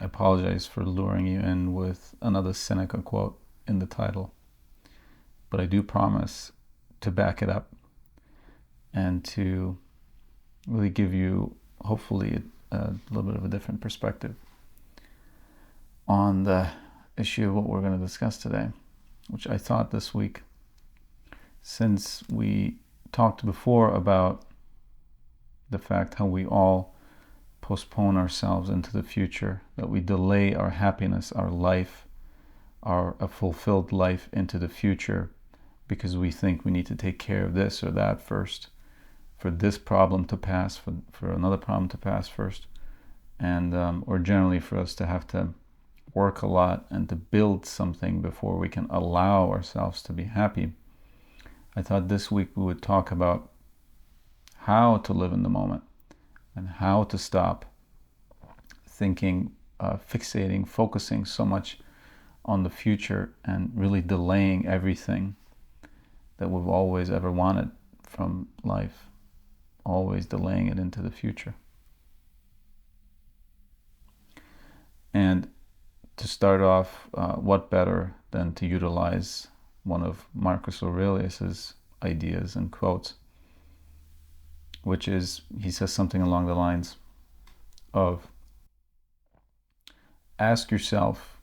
I apologize for luring you in with another Seneca quote in the title, but I do promise to back it up and to really give you, hopefully, a little bit of a different perspective on the issue of what we're going to discuss today, which I thought this week, since we talked before about the fact how we all postpone ourselves into the future, that we delay our happiness, our life, a fulfilled life into the future because we think we need to take care of this or that first, for this problem to pass, for another problem to pass first, and or generally for us to have to work a lot and to build something before we can allow ourselves to be happy. I thought this week we would talk about how to live in the moment and how to stop thinking, fixating, focusing so much on the future and really delaying everything that we've always ever wanted from life, always delaying it into the future. And to start off, what better than to utilize one of Marcus Aurelius's ideas and quotes, which is, he says something along the lines of, ask yourself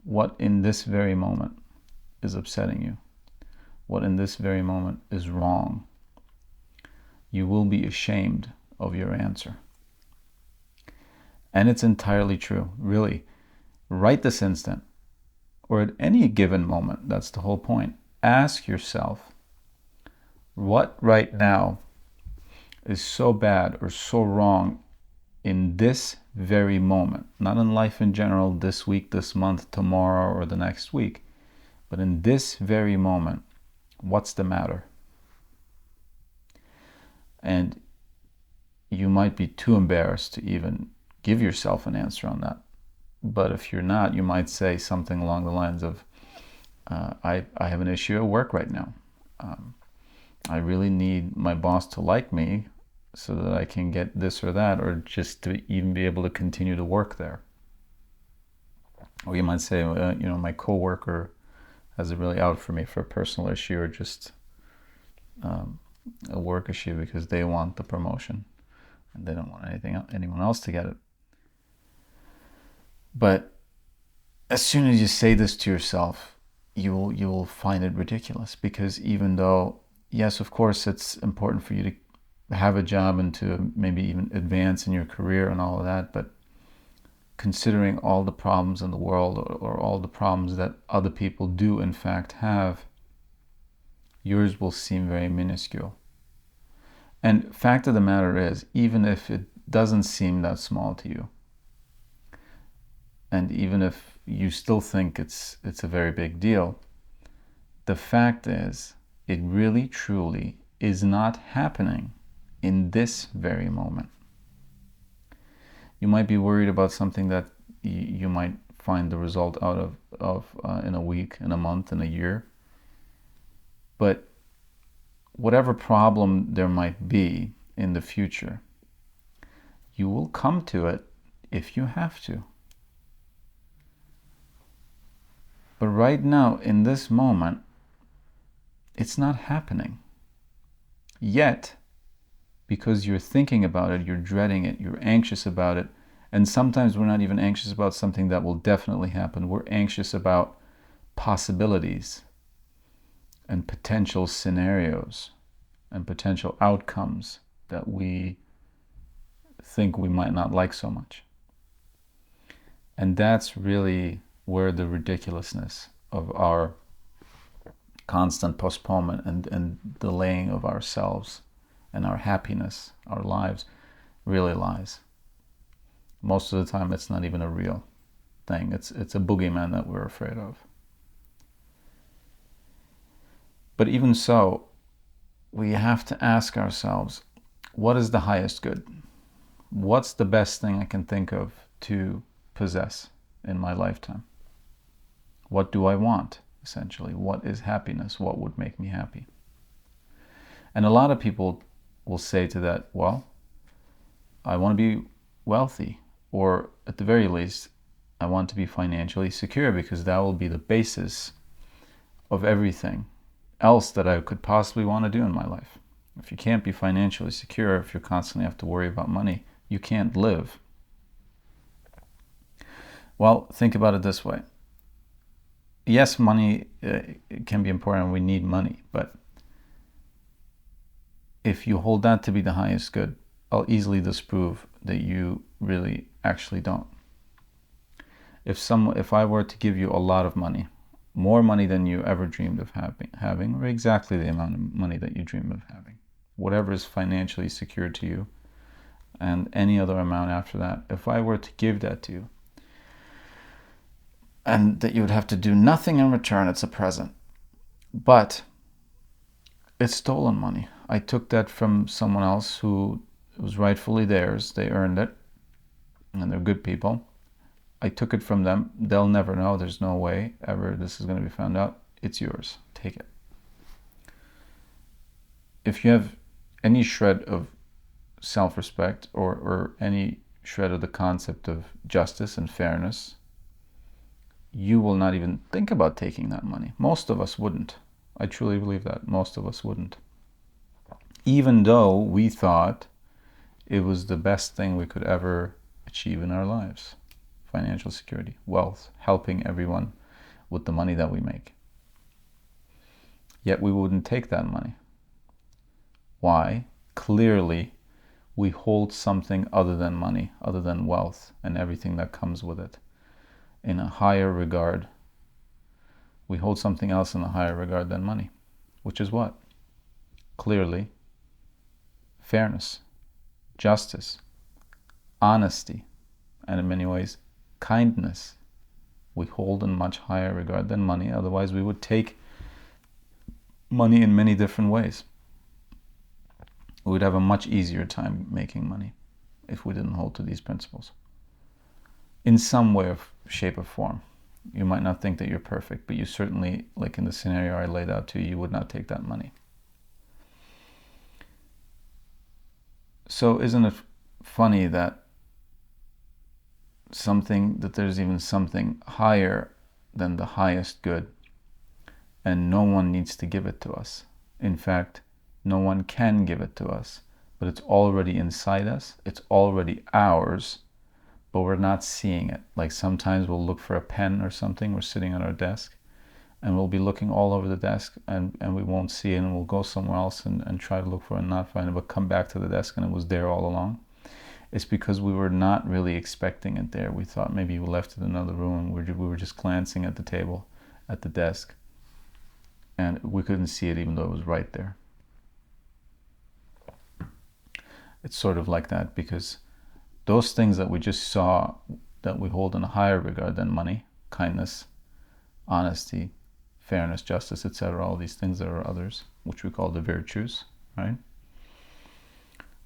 what in this very moment is upsetting you, what in this very moment is wrong. You will be ashamed of your answer. And it's entirely true, really. Right this instant, or at any given moment, that's the whole point. Ask yourself, what right now is so bad or so wrong in this very moment? Not in life in general, this week, this month, tomorrow, or the next week, but in this very moment, what's the matter? And you might be too embarrassed to even give yourself an answer on that. But if you're not, you might say something along the lines of, I have an issue at work right now. I really need my boss to like me so that I can get this or that, or just to even be able to continue to work there. Or you might say, my coworker has it really out for me for a personal issue, or just a work issue because they want the promotion and they don't want anyone else to get it. But as soon as you say this to yourself, you will find it ridiculous, because even though, yes, of course, it's important for you to have a job and to maybe even advance in your career and all of that, but considering all the problems in the world, or all the problems that other people do in fact have, yours will seem very minuscule. And fact of the matter is, even if it doesn't seem that small to you, and even if you still think it's a very big deal, the fact is, it really truly is not happening in this very moment. You might be worried about something that you might find the result out of in a week, in a month, in a year. But whatever problem there might be in the future, you will come to it if you have to. But right now, in this moment, it's not happening. Yet, because you're thinking about it, you're dreading it, you're anxious about it, and sometimes we're not even anxious about something that will definitely happen. We're anxious about possibilities and potential scenarios and potential outcomes that we think we might not like so much. And that's really where the ridiculousness of our constant postponement and delaying of ourselves and our happiness, our lives, really lies. Most of the time, it's not even a real thing. It's a boogeyman that we're afraid of. But even so, we have to ask ourselves, what is the highest good? What's the best thing I can think of to possess in my lifetime? What do I want, essentially? What is happiness? What would make me happy? And a lot of people will say to that, well, I want to be wealthy. Or at the very least, I want to be financially secure, because that will be the basis of everything else that I could possibly want to do in my life. If you can't be financially secure, if you constantly have to worry about money, you can't live. Well, think about it this way. Yes, money can be important. We need money. But if you hold that to be the highest good, I'll easily disprove that you really actually don't. If I were to give you a lot of money, more money than you ever dreamed of having, or exactly the amount of money that you dream of having, whatever is financially secure to you, and any other amount after that, if I were to give that to you, and that you would have to do nothing in return, it's a present. But it's stolen money. I took that from someone else who was rightfully theirs. They earned it, and they're good people. I took it from them. They'll never know. There's no way ever this is going to be found out. It's yours. Take it. If you have any shred of self-respect, or any shred of the concept of justice and fairness, you will not even think about taking that money. Most of us wouldn't. I truly believe that. Most of us wouldn't. Even though we thought it was the best thing we could ever achieve in our lives. Financial security, wealth, helping everyone with the money that we make. Yet we wouldn't take that money. Why? Clearly, we hold something other than money, other than wealth and everything that comes with it, in a higher regard. We hold something else in a higher regard than money, which is what? Clearly, fairness, justice, honesty, and in many ways, kindness. We hold in much higher regard than money. Otherwise, we would take money in many different ways. We would have a much easier time making money if we didn't hold to these principles. In some way, or shape, or form. You might not think that you're perfect, but you certainly, like in the scenario I laid out to you, you would not take that money. So isn't it funny that there's even something higher than the highest good, and no one needs to give it to us. In fact, no one can give it to us, but it's already inside us, it's already ours, but we're not seeing it. Like sometimes we'll look for a pen or something, we're sitting at our desk, and we'll be looking all over the desk, and we won't see it, and we'll go somewhere else and try to look for it and not find it, but come back to the desk and it was there all along. It's because we were not really expecting it there. We thought maybe you left it in another room. We were just glancing at the table, at the desk, and we couldn't see it even though it was right there. It's sort of like that, because those things that we just saw, that we hold in a higher regard than money, kindness, honesty, fairness, justice, etc., all these things that are others, which we call the virtues, right?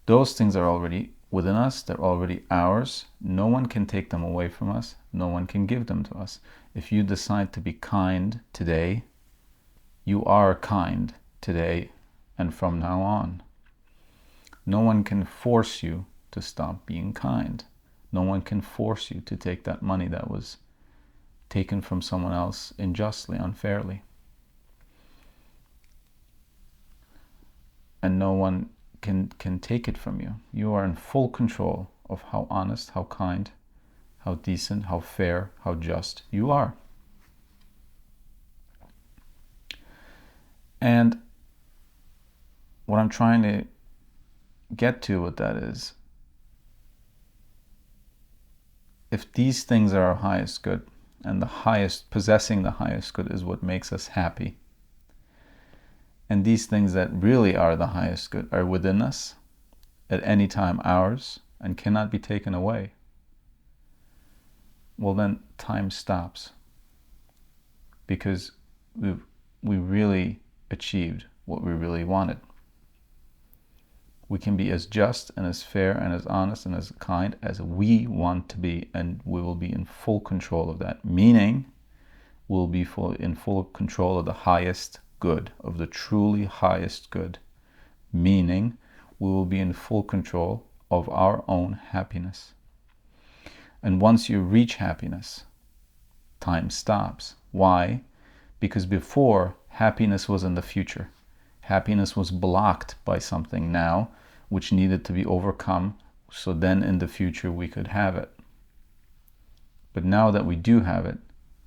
Those things are already within us, they're already ours. No one can take them away from us. No one can give them to us. If you decide to be kind today, you are kind today and from now on. No one can force you to stop being kind. No one can force you to take that money that was taken from someone else unjustly, unfairly. And no one can take it from you. You are in full control of how honest, how kind, how decent, how fair, how just you are. And what I'm trying to get to with that is, if these things are our highest good, and possessing the highest good is what makes us happy, and these things that really are the highest good are within us, at any time ours, and cannot be taken away, well then time stops. Because we really achieved what we really wanted. We can be as just and as fair and as honest and as kind as we want to be, and we will be in full control of that. Meaning, we'll be in full control of the highest good, of the truly highest good. Meaning, we will be in full control of our own happiness. And once you reach happiness, time stops. Why? Because before, happiness was in the future. Happiness was blocked by something now, which needed to be overcome, so then in the future we could have it. But now that we do have it,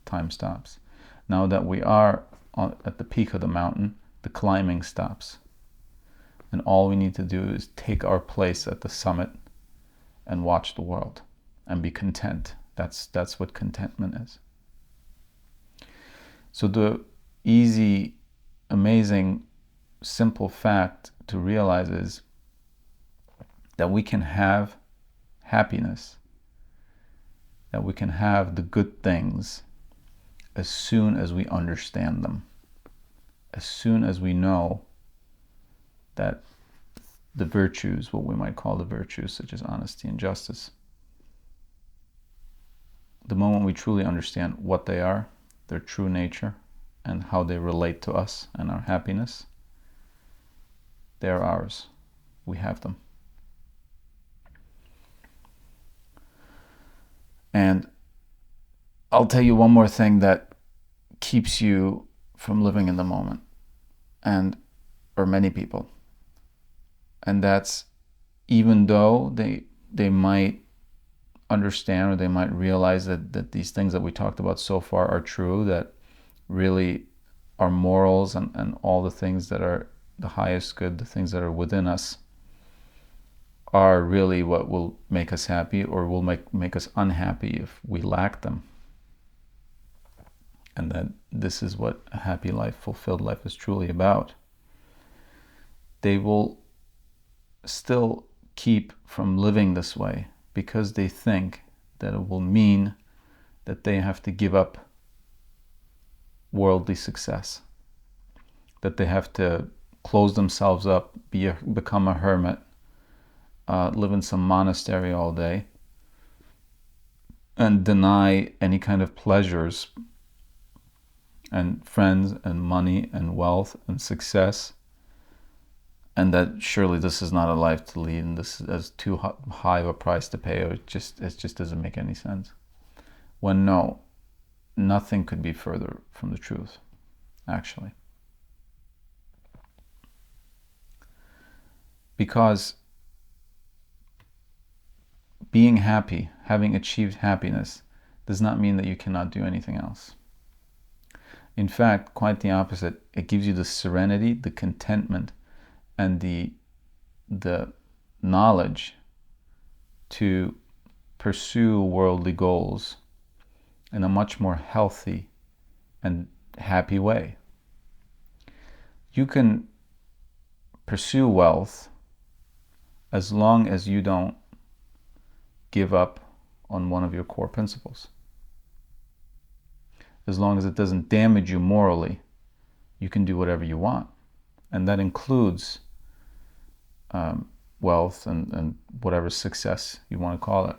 time stops. Now that we are at the peak of the mountain, the climbing stops. And all we need to do is take our place at the summit and watch the world and be content. That's what contentment is. So the easy, amazing, simple fact to realize is that we can have happiness, that we can have the good things as soon as we understand them, as soon as we know that the virtues, what we might call the virtues, such as honesty and justice, the moment we truly understand what they are, their true nature, and how they relate to us and our happiness, they're ours. We have them. And I'll tell you one more thing that keeps you from living in the moment, or many people. And that's, even though they might understand or they might realize that these things that we talked about so far are true, that really our morals and all the things that are the highest good, the things that are within us, are really what will make us happy or will make us unhappy if we lack them. And that this is what a happy life, fulfilled life is truly about. They will still keep from living this way because they think that it will mean that they have to give up worldly success, that they have to close themselves up, become a hermit, live in some monastery all day, and deny any kind of pleasures and friends and money and wealth and success, and that surely this is not a life to lead, and this is too high of a price to pay, or it just doesn't make any sense. When no, nothing could be further from the truth, actually. Because being happy, having achieved happiness, does not mean that you cannot do anything else. In fact, quite the opposite. It gives you the serenity, the contentment, and the knowledge to pursue worldly goals in a much more healthy and happy way. You can pursue wealth as long as you don't give up on one of your core principles. As long as it doesn't damage you morally, you can do whatever you want. And that includes wealth and whatever success you want to call it.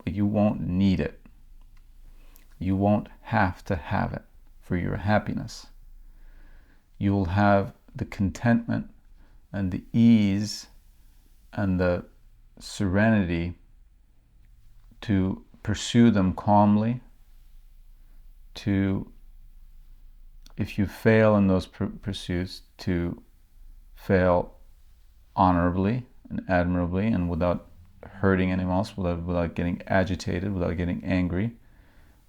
But you won't need it. You won't have to have it for your happiness. You will have the contentment and the ease and the serenity to pursue them calmly, to, if you fail in those pursuits, to fail honorably and admirably and without hurting anyone else, without getting agitated, without getting angry.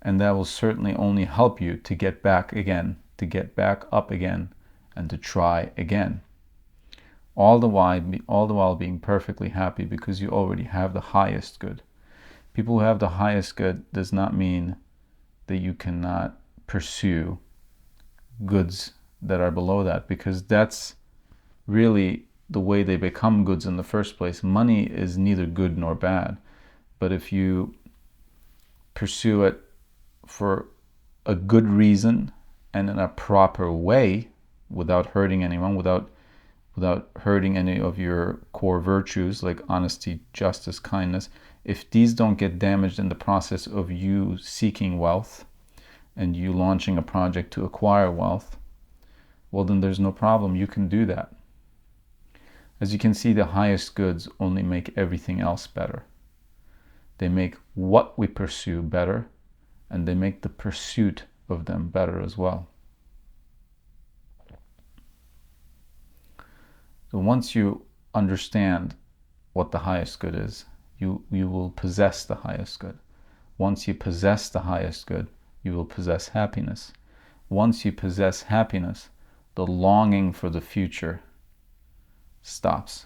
And that will certainly only help you to get back again, to get back up again, and to try again. All the while being perfectly happy because you already have the highest good. People who have the highest good does not mean that you cannot pursue goods that are below that, because that's really the way they become goods in the first place. Money is neither good nor bad, but if you pursue it for a good reason and in a proper way, without hurting anyone, without hurting any of your core virtues like honesty, justice, kindness, if these don't get damaged in the process of you seeking wealth and you launching a project to acquire wealth, well, then there's no problem. You can do that. As you can see, the highest goods only make everything else better. They make what we pursue better, and they make the pursuit of them better as well. So once you understand what the highest good is, you will possess the highest good. Once you possess the highest good, you will possess happiness. Once you possess happiness, the longing for the future stops.